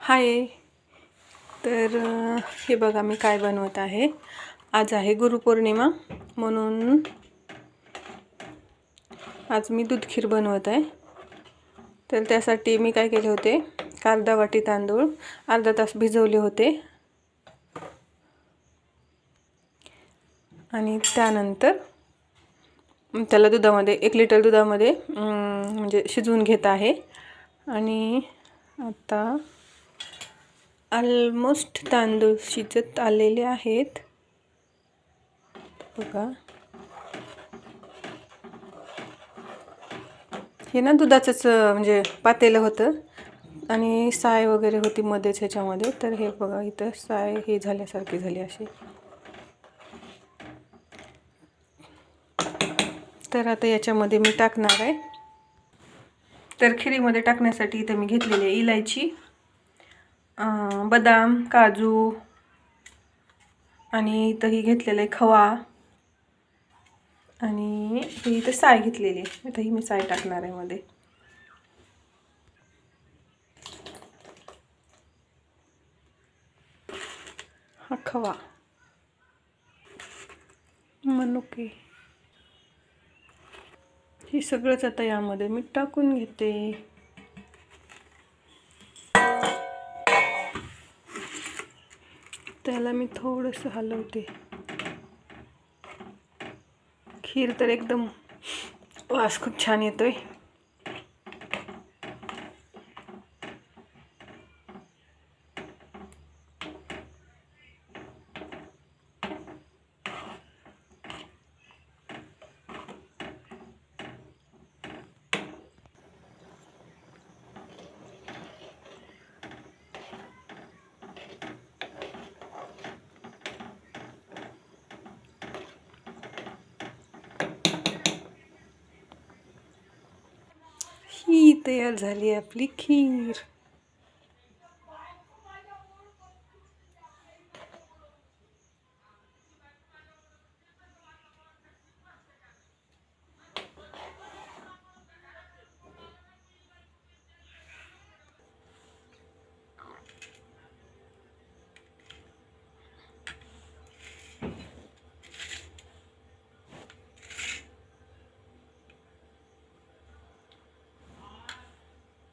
हाय. तर हे बघा मी काय बनवत आहे. आज आहे गुरुपौर्णिमा, म्हणून आज मी दूध खीर बनवत आहे. तर त्यासाठी मी काय केले होते, अर्धा वाटी तांदूळ अर्धा तास भिजवले होते आणि त्यानंतर त्याला दुधामध्ये 1 लिटर दुधामध्ये म्हणजे शिजवून घेत आहे. आणि आता ऑलमोस्ट तांदूळ शिजत आलेले आहेत बघा. हे ना दुधाचंच म्हणजे पातेलं होतं आणि साय वगैरे होती मध्येच ह्याच्यामध्ये. तर हे बघा इथं साय हे झाल्यासारखी झाली अशी. तर आता याच्यामध्ये मी टाकणार आहे. तर खिरीमध्ये टाकण्यासाठी इथं मी घेतलेली इलायची, बदाम, काजू आणि इथंही घेतलेलं आहे खवा आणि इथं साय घेतलेली आहे. इथंही मी साय टाकणार आहे मध्ये. हा खवा, मनुके, हे सगळंच आता यामध्ये मी टाकून घेते. त्याला मी थोडंसं हलवते. खीर तर एकदम वास खूप छान येतोय. ही तयार झाली आपली खीर.